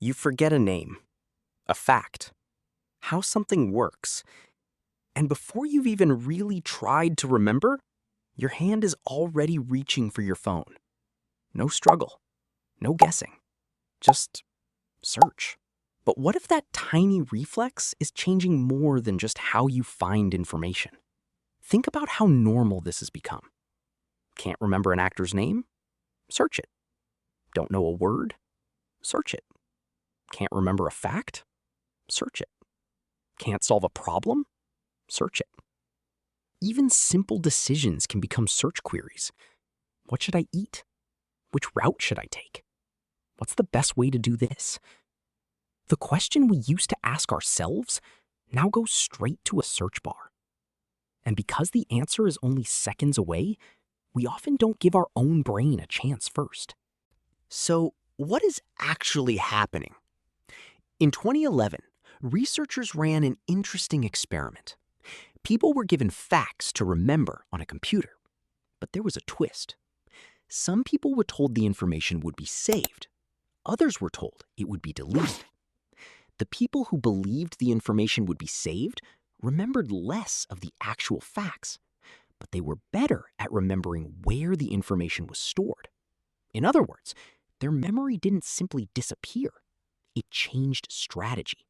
You forget a name, a fact, how something works, and before you've even really tried to remember, your hand is already reaching for your phone. No struggle, no guessing, just search. But what if that tiny reflex is changing more than just how you find information? Think about how normal this has become. Can't remember an actor's name? Search it. Don't know a word? Search it. Can't remember a fact? Search it. Can't solve a problem? Search it. Even simple decisions can become search queries. What should I eat? Which route should I take? What's the best way to do this? The question we used to ask ourselves now goes straight to a search bar. And because the answer is only seconds away, we often don't give our own brain a chance first. So, what is actually happening? In 2011, researchers ran an interesting experiment. People were given facts to remember on a computer, but there was a twist. Some people were told the information would be saved. Others were told it would be deleted. The people who believed the information would be saved remembered less of the actual facts, but they were better at remembering where the information was stored. In other words, their memory didn't simply disappear. It changed strategy.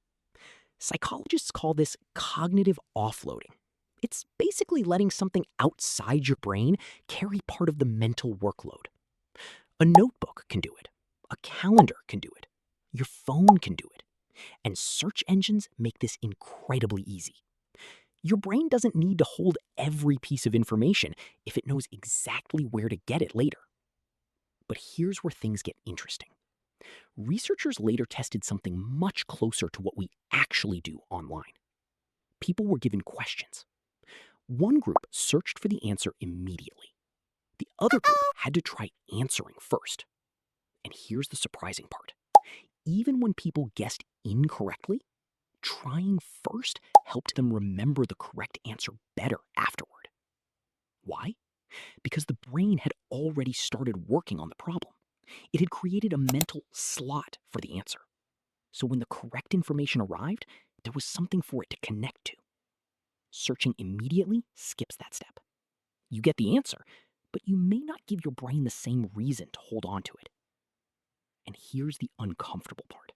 Psychologists call this cognitive offloading. It's basically letting something outside your brain carry part of the mental workload. A notebook can do it. A calendar can do it. Your phone can do it. And search engines make this incredibly easy. Your brain doesn't need to hold every piece of information if it knows exactly where to get it later. But here's where things get interesting. Researchers later tested something much closer to what we actually do online. People were given questions. One group searched for the answer immediately. The other group had to try answering first. And here's the surprising part. Even when people guessed incorrectly, trying first helped them remember the correct answer better afterward. Why? Because the brain had already started working on the problem. It had created a mental slot for the answer. So when the correct information arrived, there was something for it to connect to. Searching immediately skips that step. You get the answer, but you may not give your brain the same reason to hold on to it. And here's the uncomfortable part.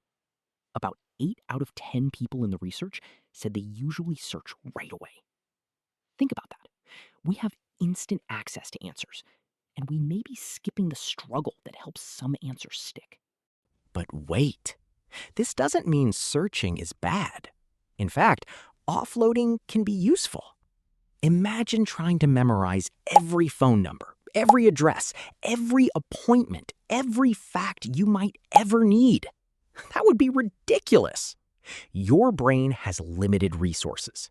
About 8 out of 10 people in the research said they usually search right away. Think about that. We have instant access to answers, and we may be skipping the struggle that helps some answers stick. But wait, this doesn't mean searching is bad. In fact, offloading can be useful. Imagine trying to memorize every phone number, every address, every appointment, every fact you might ever need. That would be ridiculous. Your brain has limited resources.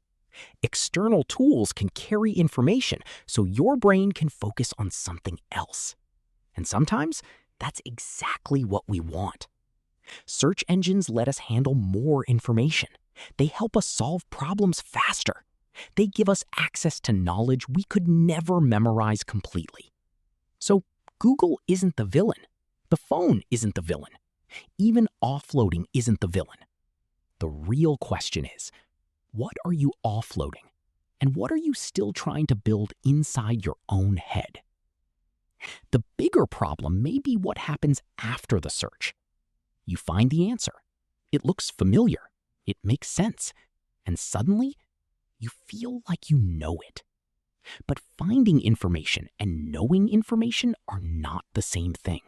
External tools can carry information so your brain can focus on something else. And sometimes that's exactly what we want. Search engines let us handle more information. They help us solve problems faster. They give us access to knowledge we could never memorize completely. So Google isn't the villain. The phone isn't the villain. Even offloading isn't the villain. The real question is, what are you offloading? And what are you still trying to build inside your own head? The bigger problem may be what happens after the search. You find the answer. It looks familiar. It makes sense. And suddenly, you feel like you know it. But finding information and knowing information are not the same thing.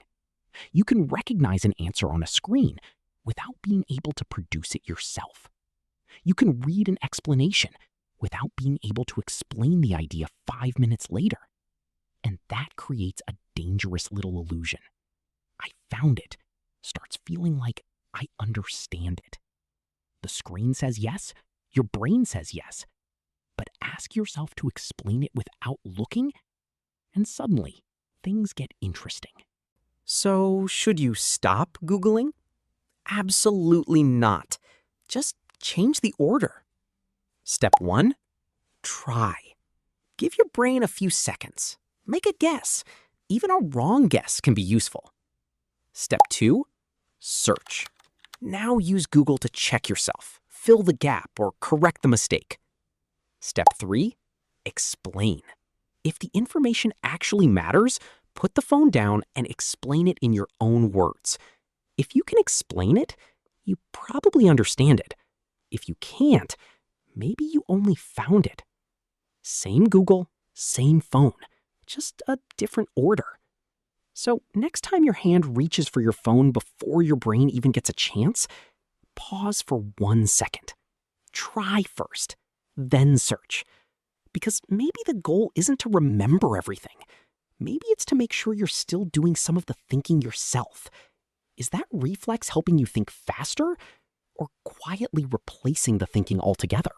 You can recognize an answer on a screen without being able to produce it yourself. You can read an explanation without being able to explain the idea 5 minutes later. And that creates a dangerous little illusion. I found it starts feeling like I understand it. The screen says yes, your brain says yes, but ask yourself to explain it without looking, and suddenly things get interesting. So, should you stop Googling? Absolutely not. Just change the order. Step 1, try. Give your brain a few seconds. Make a guess. Even a wrong guess can be useful. Step 2, search. Now use Google to check yourself, fill the gap, or correct the mistake. Step 3. Explain. If the information actually matters, put the phone down and explain it in your own words. If you can explain it, you probably understand it. If you can't, maybe you only found it. Same Google, same phone, just a different order. So next time your hand reaches for your phone before your brain even gets a chance, pause for 1 second. Try first, then search. Because maybe the goal isn't to remember everything. Maybe it's to make sure you're still doing some of the thinking yourself. Is that reflex helping you think faster, or quietly replacing the thinking altogether?